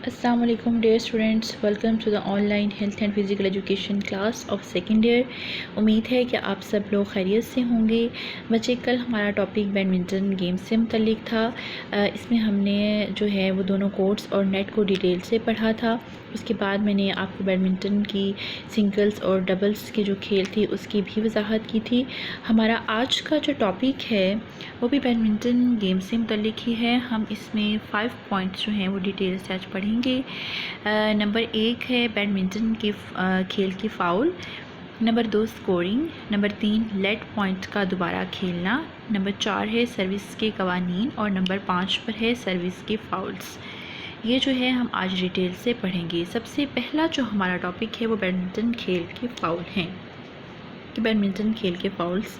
अस्सलाम वालेकुम dear students, welcome to the online health and physical education class of second year. उम्मीद है कि आप सब लोग खैरियत से होंगे। बच्चे, कल हमारा टॉपिक बैडमिंटन गेम से मुतल्लिक था। इसमें हमने जो है वो दोनों कोर्ट्स और नेट को डिटेल से पढ़ा था। उसके बाद मैंने आपको बैडमिंटन की सिंगल्स और डबल्स के जो खेल थी उसकी भी वजाहत की थी। हमारा आज का जो टॉपिक है वो भी बैडमिंटन गेम से मुतल्लिक ही है। हम इसमें 5 पॉइंट्स जो हैं वो डिटेल से आज पढ़ेंगे। नंबर 1 है बैडमिंटन के खेल की foul. Number 2 scoring. Number 3 let point का दोबारा खेलना। नंबर 4 है सर्विस के कवानीन और नंबर 5 पर है सर्विस के फ़ाउल्स। ये जो है हम आज डिटेल से पढ़ेंगे। सबसे पहला जो हमारा टॉपिक है वो बैडमिंटन खेल के फ़ाउल हैं कि बैडमिंटन खेल के फ़ाउल्स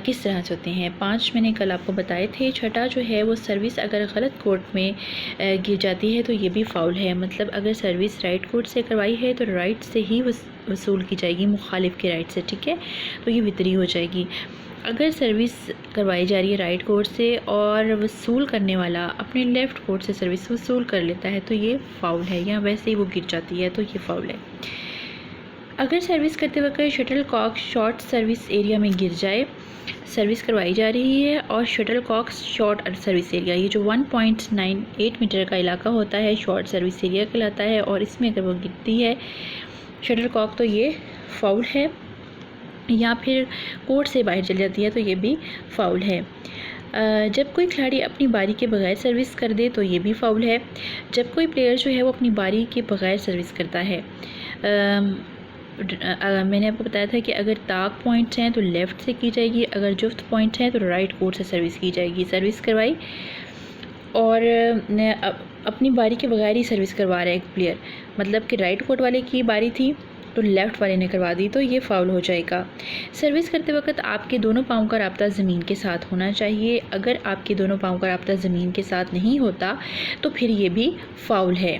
किस तरह से होते हैं। 5 मैंने कल आपको बताए थे। छठा जो है वो सर्विस अगर गलत कोर्ट में गिर जाती है तो ये भी फ़ाउल है। मतलब अगर सर्विस राइट कोर्ट से करवाई है तो राइट से ही वसूल की जाएगी, मुखालिफ के राइट से, ठीक है, तो ये वितरी हो जाएगी। अगर सर्विस करवाई जा रही है राइट कोर्ट से और वसूल करने वाला अपने लेफ़्ट कोर्ट से सर्विस वसूल कर लेता है तो ये फ़ाउल है, या वैसे ही वो गिर जाती है तो ये फ़ाउल है। अगर सर्विस करते वक्त shuttle cock short service area में गिर जाए, सर्विस करवाई जा रही है और shuttle cock short service area, ये जो 1.98 मीटर का इलाका होता है शॉर्ट सर्विस एरिया कहलाता है, और इसमें अगर वो गिरती है शटल कॉक तो ये फ़ाउल है। या फिर कोर्ट से बाहर चली जाती है तो ये भी फ़ाउल है। जब कोई खिलाड़ी अपनी बारी के बगैर सर्विस कर दे तो ये भी फ़ाउल है। जब कोई प्लेयर जो है वो अपनी बारी के बगैर सर्विस करता है, मैंने आपको बताया था कि अगर ताक पॉइंट्स हैं तो लेफ़्ट से की जाएगी, अगर जुफ्त पॉइंट्स हैं तो राइट कोर्ट से सर्विस की जाएगी। सर्विस करवाई और अपनी बारी के बगैर ही सर्विस करवा रहा है एक प्लेयर, मतलब कि राइट कोर्ट वाले की बारी थी तो लेफ़्ट वाले ने करवा दी तो ये फ़ाउल हो जाएगा। सर्विस करते वक्त आपके दोनों पाँव का राब्ता ज़मीन के साथ होना चाहिए। अगर आपके दोनों पाँव का राब्ता ज़मीन के साथ नहीं होता तो फिर ये भी फ़ाउल है।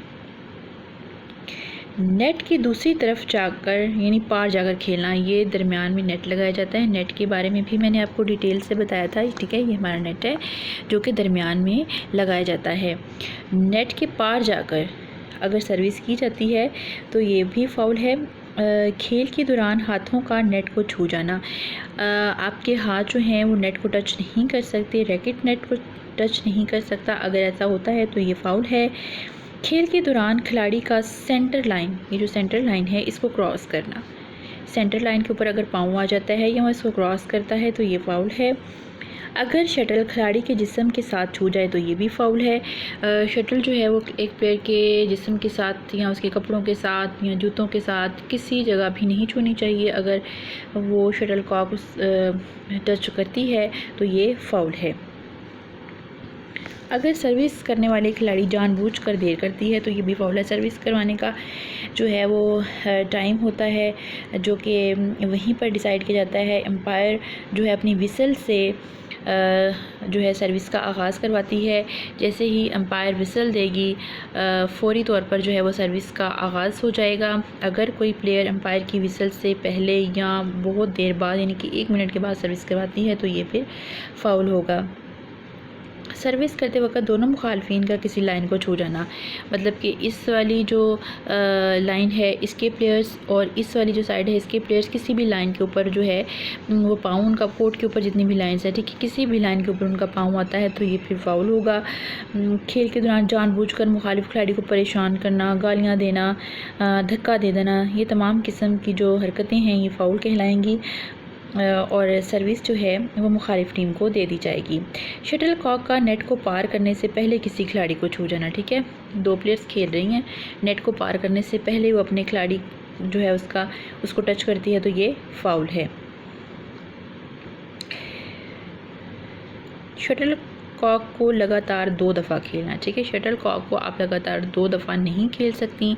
नेट की दूसरी तरफ जाकर यानी पार जाकर खेलना, ये दरमियान में नेट लगाया जाता है। नेट के बारे में भी मैंने आपको डिटेल से बताया था, ठीक है, ये हमारा नेट है जो कि दरमियान में लगाया जाता है। नेट के पार जाकर अगर सर्विस की जाती है तो ये भी फ़ाउल है। खेल के दौरान हाथों का नेट को छू जाना, आपके हाथ जो हैं वो नेट को टच नहीं कर सकते, रैकेट नेट को टच नहीं कर सकता। अगर ऐसा होता है तो ये फ़ाउल है। खेल के दौरान खिलाड़ी का सेंटर लाइन, ये जो सेंटर लाइन है इसको क्रॉस करना, सेंटर लाइन के ऊपर अगर पाँव आ जाता है या इसको क्रॉस करता है तो ये फ़ाउल है। अगर शटल खिलाड़ी के जिस्म के साथ छू जाए तो ये भी फ़ाउल है। शटल जो है वो एक प्लेयर के जिस्म के साथ या उसके कपड़ों के साथ या जूतों के साथ किसी जगह भी नहीं छूनी चाहिए। अगर वो शटल कॉक टच करती है तो ये फ़ाउल है। अगर सर्विस करने वाले खिलाड़ी जानबूझकर देर करती है तो ये भी फ़ाउल है। सर्विस करवाने का जो है वो टाइम होता है जो कि वहीं पर डिसाइड किया जाता है। एम्पायर जो है अपनी विसल से जो है सर्विस का आगाज़ करवाती है। जैसे ही एम्पायर विसल देगी फ़ौरी तौर पर जो है वो सर्विस का आगाज़ हो जाएगा। अगर कोई प्लेयर एम्पायर की विसल से पहले या बहुत देर बाद यानी कि 1 मिनट के बाद सर्विस करवाती है तो ये फिर फ़ाउल होगा। सर्विस करते वक्त दोनों मुखालफिन का किसी लाइन को छू जाना, मतलब कि इस वाली जो लाइन है इसके प्लेयर्स और इस वाली जो साइड है इसके प्लेयर्स किसी भी लाइन के ऊपर जो है वो पाँव उनका कोर्ट के ऊपर जितनी भी लाइन्स है, ठीक है, किसी भी लाइन के ऊपर उनका पाँव आता है तो ये फिर फ़ाउल होगा। खेल के दौरान जानबूझकर मुखालिफ खिलाड़ी को परेशान करना, गालियाँ देना, धक्का दे देना, ये तमाम किस्म की जो हरकतें हैं ये फ़ाउल कहलाएंगी और सर्विस जो है वो मुखालिफ टीम को दे दी जाएगी। शटल कॉक का नेट को पार करने से पहले किसी खिलाड़ी को छू जाना, ठीक है, 2 प्लेयर्स खेल रही हैं, नेट को पार करने से पहले वो अपने खिलाड़ी जो है उसको टच करती है तो ये फ़ाउल है। शटल कॉक को लगातार 2 दफ़ा खेलना, ठीक है, शटल कॉक को आप लगातार 2 दफ़ा नहीं खेल सकती,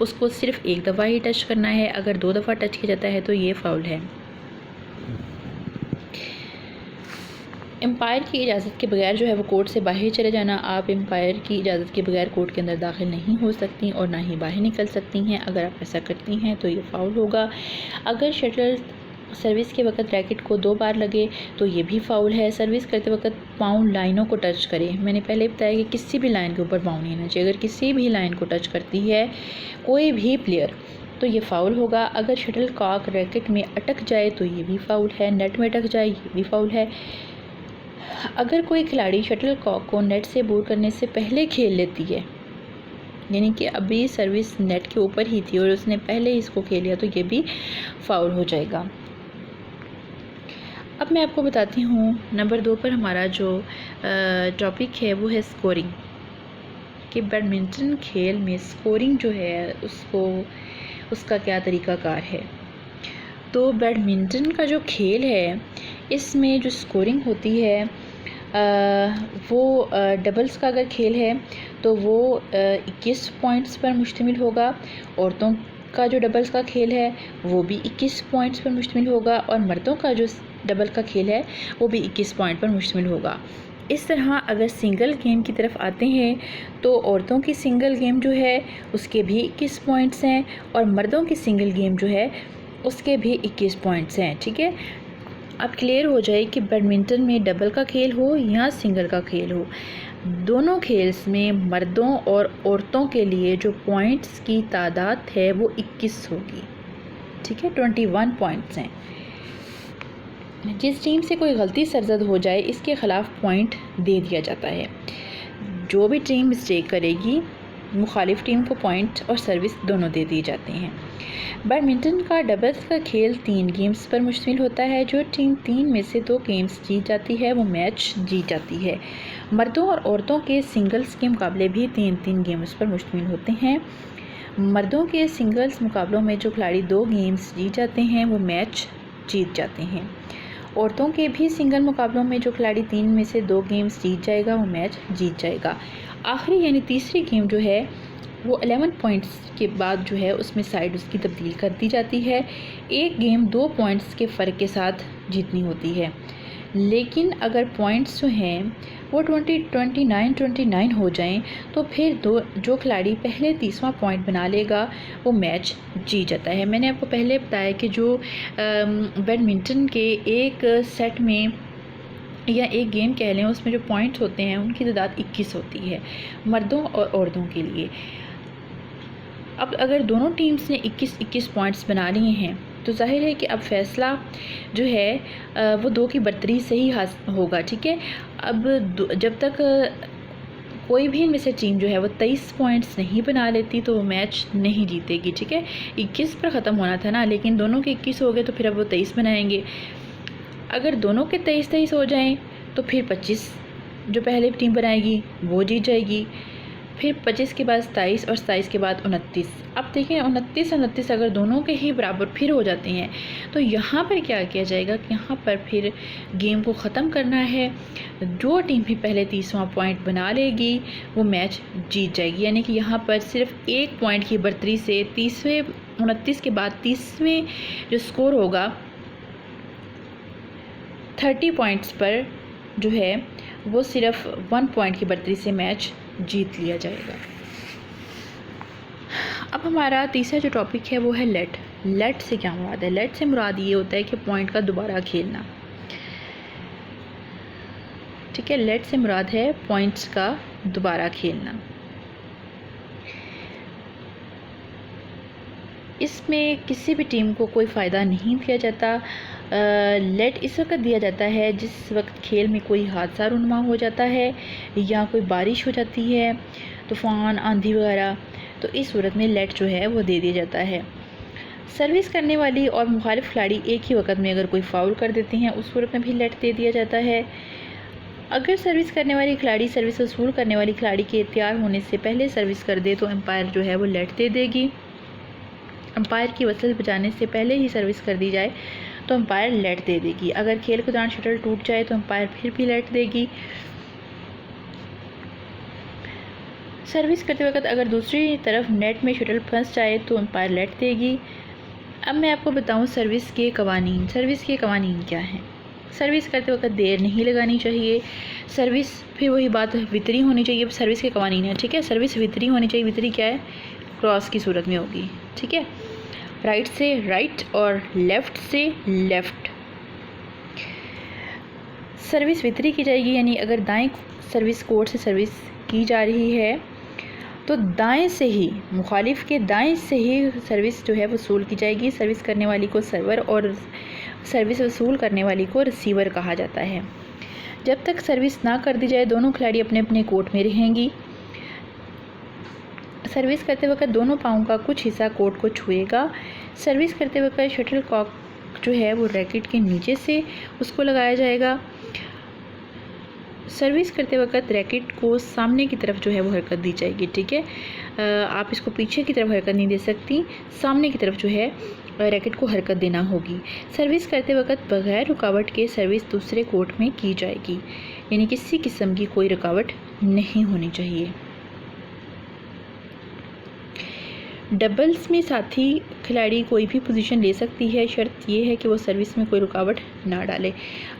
उसको सिर्फ 1 दफ़ा ही टच करना है। अगर 2 दफ़ा टच किया जाता है तो ये फ़ाउल है। एम्पायर की इजाज़त के बगैर जो है वो कोर्ट से बाहर चले जाना, आप एम्पायर की इजाज़त के बगैर कोर्ट के अंदर दाखिल नहीं हो सकती और ना ही बाहर निकल सकती हैं। अगर आप ऐसा करती हैं तो ये फ़ाउल होगा। अगर शटल सर्विस के वक्त रैकेट को 2 बार लगे तो ये भी फ़ाउल है। सर्विस करते वक्त पाँव लाइनों को टच करे, मैंने पहले बताया कि किसी भी लाइन के ऊपर पाँव नहीं आना चाहिए। अगर किसी भी लाइन को टच करती है कोई भी प्लेयर तो ये फ़ाउल होगा। अगर शटल कॉक रैकेट में अटक जाए तो ये भी फ़ाउल है। नेट में अटक जाए ये भी फ़ाउल है। अगर कोई खिलाड़ी शटल कॉक को नेट से बोर करने से पहले खेल लेती है, यानी कि अभी सर्विस नेट के ऊपर ही थी और उसने पहले इसको खेल लिया, तो ये भी फ़ाउल हो जाएगा। अब मैं आपको बताती हूँ नंबर 2 पर हमारा जो टॉपिक है वो है स्कोरिंग, कि बैडमिंटन खेल में स्कोरिंग जो है उसका क्या तरीक़ाकार है। तो बैडमिंटन का जो खेल है इसमें जो स्कोरिंग होती है वो डबल्स का अगर खेल है तो वो 21 पॉइंट्स पर मुश्तमिल होगा। औरतों का जो डबल्स का खेल है वो भी 21 पॉइंट्स पर मुश्तमिल होगा और मर्दों का जो डबल का खेल है वो भी 21 पॉइंट पर मुश्तमिल होगा। इस तरह अगर सिंगल गेम की तरफ आते हैं तो औरतों की सिंगल गेम जो है उसके भी 21 पॉइंट्स हैं और मर्दों की सिंगल गेम जो है उसके भी 21 पॉइंट्स हैं। ठीक है, अब क्लियर हो जाए कि बैडमिंटन में डबल का खेल हो या सिंगल का खेल हो, दोनों खेल्स में मर्दों और औरतों के लिए जो पॉइंट्स की तादाद है वो 21 होगी। ठीक है, 21 पॉइंट्स हैं। जिस टीम से कोई गलती सरजद हो जाए इसके ख़िलाफ़ पॉइंट दे दिया जाता है। जो भी टीम मिस्टेक करेगी मुखालिफ टीम को पॉइंट और सर्विस दोनों दे दिए जाते हैं। बैडमिंटन का डबल्स का खेल 3 गेम्स पर मुश्तमिल होता है। जो टीम 3 में से 2 गेम्स जीत जाती है वो मैच जीत जाती है। मर्दों और औरतों के सिंगल्स के मुकाबले भी 3-3 गेम्स पर मुश्तमिल होते हैं। मर्दों के सिंगल्स मुकाबलों में जो खिलाड़ी 2 गेम्स जीत जाते हैं वो मैच जीत जाते हैं। औरतों के भी सिंगल मुकाबलों में जो खिलाड़ी 3 में से 2 गेम्स जीत जाएगा वो मैच जीत जाएगा। आखिरी यानी तीसरी गेम जो है वो 11 पॉइंट्स के बाद जो है उसमें साइड उसकी तब्दील कर दी जाती है। एक गेम 2 पॉइंट्स के फ़र्क के साथ जीतनी होती है, लेकिन अगर पॉइंट्स जो हैं वो 29 हो जाएं तो फिर जो खिलाड़ी पहले 30वां पॉइंट बना लेगा वो मैच जीत जाता है। मैंने आपको पहले बताया कि जो बैडमिंटन के एक सेट में या एक गेम कह लें उसमें जो पॉइंट्स होते हैं उनकी तादाद 21 होती है मर्दों और औरतों के लिए। अब अगर दोनों टीम्स ने 21 पॉइंट्स बना लिए हैं तो जाहिर है कि अब फ़ैसला जो है वो 2 की बरतरी से ही होगा। ठीक है, अब जब तक कोई भी इनमें से टीम जो है वो 23 पॉइंट्स नहीं बना लेती तो वो मैच नहीं जीतेगी। ठीक है, 21 पर ख़त्म होना था ना, लेकिन दोनों के 21 हो गए तो फिर अब वो 23 बनाएंगे। अगर दोनों के 23 हो जाएं तो फिर 25 जो पहले टीम बनाएगी वो जीत जाएगी। फिर 25 के बाद 27 और 27 के बाद 29। अब देखिए 29 अगर दोनों के ही बराबर फिर हो जाते हैं तो यहाँ पर क्या किया जाएगा कि यहाँ पर फिर गेम को ख़त्म करना है। जो टीम भी पहले 30वां पॉइंट बना लेगी वो मैच जीत जाएगी। यानी कि यहाँ पर सिर्फ 1 पॉइंट की बढ़तरी से 29 के बाद 30वें जो स्कोर होगा 30 पॉइंट्स पर जो है वो सिर्फ 1 पॉइंट की बढ़तरी से मैच जीत लिया जाएगा। अब हमारा तीसरा जो टॉपिक है वो है लेट। लेट से क्या मुराद है? लेट से मुराद ये होता है कि पॉइंट का दोबारा खेलना। ठीक है, लेट से मुराद है पॉइंट्स का दोबारा खेलना। इसमें किसी भी टीम को कोई फ़ायदा नहीं दिया जाता। लेट इस वक्त दिया जाता है जिस वक्त खेल में कोई हादसा रुनमा हो जाता है या कोई बारिश हो जाती है, तूफ़ान, आंधी वगैरह, तो इस सूरत में लेट जो है वो दे दिया जाता है। सर्विस करने वाली और मुखालिफ खिलाड़ी एक ही वक्त में अगर कोई फ़ाउल कर देते हैं उस सूरत में भी लेट दे दिया जाता है। अगर सर्विस करने वाली खिलाड़ी सर्विस वसूल करने वाली खिलाड़ी के तैयार होने से पहले सर्विस कर दे तो एम्पायर जो है वो लेट दे देगी। एम्पायर की वसल बजाने से पहले ही सर्विस कर दी जाए तो एम्पायर लेट दे देगी। अगर खेल के दौरान शटल टूट जाए तो एम्पायर फिर भी लेट देगी। सर्विस करते वक्त अगर दूसरी तरफ नेट में शटल फंस जाए तो एम्पायर लेट देगी। अब मैं आपको बताऊं सर्विस के कवानीन। सर्विस के कवानीन क्या हैं? सर्विस करते वक्त देर नहीं लगानी चाहिए। सर्विस फिर वही बात वितरी होनी चाहिए। सर्विस के कवानीन है, ठीक है। सर्विस वितरी होनी चाहिए। वितरी क्या है? क्रॉस की सूरत में होगी, ठीक है। राइट से राइट और लेफ़्ट से लेफ़्ट। सर्विस वितरी की जाएगी, यानी अगर दाएं सर्विस कोर्ट से सर्विस की जा रही है तो दाएं से ही, मुखालिफ के दाएं से ही सर्विस जो है वसूल की जाएगी। सर्विस करने वाली को सर्वर और सर्विस वसूल करने वाली को रिसीवर कहा जाता है। जब तक सर्विस ना कर दी जाए दोनों खिलाड़ी अपने अपने कोर्ट में रहेंगी। सर्विस करते वक्त दोनों पाँव का कुछ हिस्सा कोर्ट को छुएगा। सर्विस करते वक्त शटल कॉक जो है वो रैकेट के नीचे से उसको लगाया जाएगा। सर्विस करते वक्त रैकेट को सामने की तरफ जो है वो हरकत दी जाएगी, ठीक है। आप इसको पीछे की तरफ हरकत नहीं दे सकती, सामने की तरफ जो है रैकेट को हरकत देना होगी। सर्विस करते वक्त बग़ैर रुकावट के सर्विस दूसरे कोर्ट में की जाएगी, यानी किसी किस्म की कोई रुकावट नहीं होनी चाहिए। डबल्स में साथी खिलाड़ी कोई भी पोजीशन ले सकती है, शर्त ये है कि वो सर्विस में कोई रुकावट ना डाले।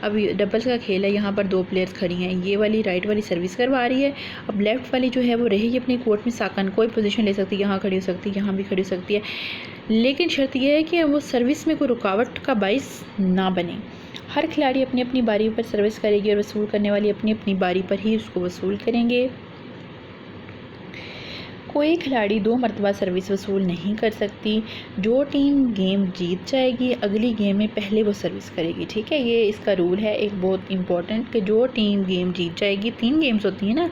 अब डबल्स का खेल है, यहाँ पर दो प्लेयर्स खड़ी हैं, ये वाली राइट वाली सर्विस करवा रही है, अब लेफ़्ट वाली जो है वो रहेगी अपने कोर्ट में साकन, कोई पोजीशन ले सकती है, यहाँ खड़ी हो सकती है, यहाँ भी खड़ी हो सकती है, लेकिन शर्त यह है कि वो सर्विस में कोई रुकावट का बाइस ना बने। हर खिलाड़ी अपनी अपनी बारी पर सर्विस करेगी और वसूल करने वाली अपनी अपनी बारी पर ही उसको वसूल करेंगे। कोई खिलाड़ी दो मरतबा सर्विस वसूल नहीं कर सकती। जो टीम गेम जीत जाएगी अगली गेम में पहले वो सर्विस करेगी, ठीक है। ये इसका रूल है एक बहुत इम्पॉर्टेंट, कि जो टीम गेम जीत जाएगी, 3 गेम्स होती हैं ना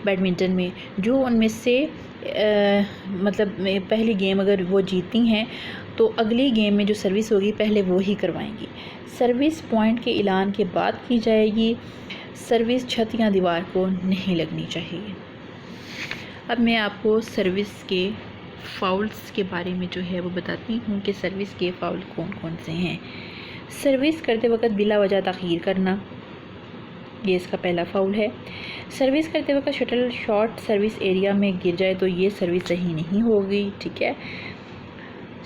बैडमिंटन में, जो उनमें से मतलब पहली गेम अगर वो जीतती हैं तो अगली गेम में जो सर्विस होगी पहले वो ही करवाएंगी। सर्विस पॉइंट के ऐलान के बाद की जाएगी। सर्विस छत या दीवार को नहीं लगनी चाहिए। अब मैं आपको सर्विस के फ़ाउल्स के बारे में जो है वो बताती हूँ कि सर्विस के फ़ाउल कौन कौन से हैं। सर्विस करते वक्त बिला वजह ताख़ीर करना, ये इसका पहला फ़ाउल है। सर्विस करते वक्त शटल शॉर्ट सर्विस एरिया में गिर जाए तो ये सर्विस सही नहीं होगी, ठीक है।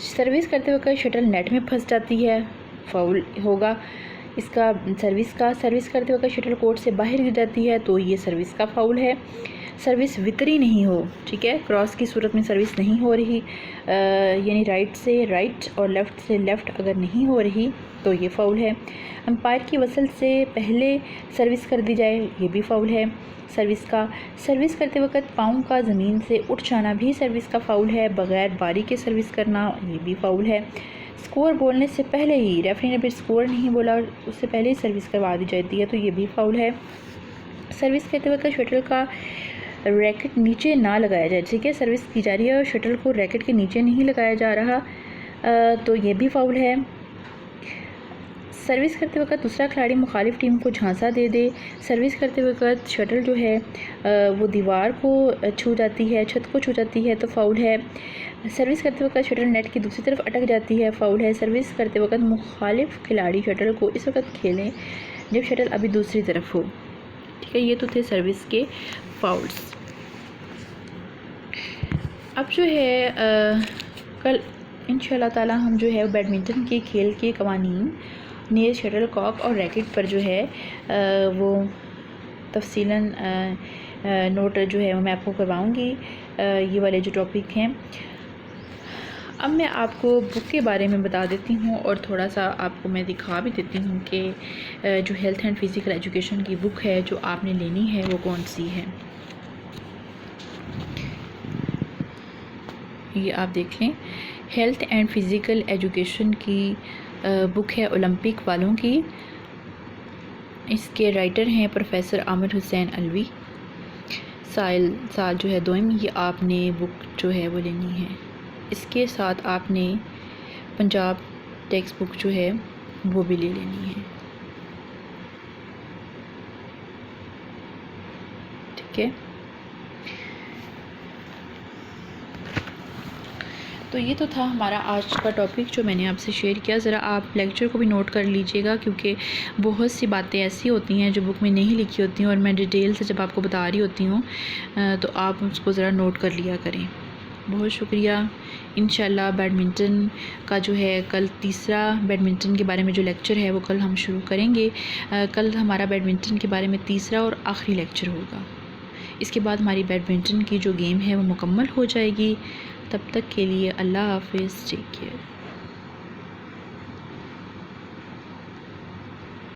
सर्विस करते वक्त शटल नेट में फंस जाती है, फ़ाउल होगा इसका सर्विस का। सर्विस करते वक्त शटल कोर्ट से बाहर गिर जाती है तो ये सर्विस का फ़ाउल है। सर्विस वितरी नहीं हो, ठीक है, क्रॉस की सूरत में सर्विस नहीं हो रही, यानी राइट से राइट और लेफ़्ट से लेफ़्ट अगर नहीं हो रही तो ये फ़ाउल है। अंपायर की वसल से पहले सर्विस कर दी जाए, ये भी फ़ाउल है सर्विस का। सर्विस करते वक्त पाँव का ज़मीन से उठ जाना भी सर्विस का फ़ाउल है। बग़ैर बारी के सर्विस करना, ये भी फ़ाउल है। स्कोर बोलने से पहले ही, रेफरी ने भी स्कोर नहीं बोला, उससे पहले ही सर्विस करवा दी जाती है तो ये भी फ़ाउल है। सर्विस करते वक्त शटल का रैकेट नीचे ना लगाया जाए, ठीक है, सर्विस की जा रही है और शटल को रैकेट के नीचे नहीं लगाया जा रहा, तो ये भी फ़ाउल है। सर्विस करते वक्त दूसरा खिलाड़ी मुखालिफ टीम को झांसा दे दे। सर्विस करते वक्त शटल जो है वो दीवार को छू जाती है, छत को छू जाती है तो फ़ाउल है। सर्विस करते वक्त शटल नेट की दूसरी तरफ अटक जाती है, फ़ाउल है। सर्विस करते वक्त मुखालिफ खिलाड़ी शटल को इस वक्त खेलें जब शटल अभी दूसरी तरफ हो, ठीक है। ये तो थे सर्विस के फ़ाउल्स। अब जो है कल इंशाल्लाह ताला हम जो है बैडमिंटन के खेल के कवानीन नेल, शटल कॉक और रैकेट पर जो है वो तफसीलन नोट जो है मैं आपको करवाऊँगी, ये वाले जो टॉपिक हैं। अब मैं आपको बुक के बारे में बता देती हूँ और थोड़ा सा आपको मैं दिखा भी देती हूँ कि जो हेल्थ एंड फिज़िकल एजुकेशन की बुक है जो आपने लेनी है वो कौन सी है। ये आप देख लें, हेल्थ एंड फिज़िकल एजुकेशन की बुक है ओलंपिक वालों की। इसके राइटर हैं प्रोफेसर आमिर हुसैन अलवी। साल जो है 2वीं, ये आपने बुक जो है वो लेनी है। इसके साथ आपने पंजाब टेक्स्ट बुक जो है वो भी ले लेनी है, ठीक है। तो ये तो था हमारा आज का टॉपिक जो मैंने आपसे शेयर किया। ज़रा आप लेक्चर को भी नोट कर लीजिएगा क्योंकि बहुत सी बातें ऐसी होती हैं जो बुक में नहीं लिखी होती हैं और मैं डिटेल से जब आपको बता रही होती हूँ तो आप उसको ज़रा नोट कर लिया करें। बहुत शुक्रिया। इंशाल्लाह बैडमिंटन का जो है कल तीसरा बैडमिंटन के बारे में जो लेक्चर है वो कल हम शुरू करेंगे। कल हमारा बैडमिंटन के बारे में तीसरा और आखिरी लेक्चर होगा। इसके बाद हमारी बैडमिंटन की जो गेम है वो मुकम्मल हो जाएगी। तब तक के लिए अल्लाह हाफ़िज़, टेक केयर।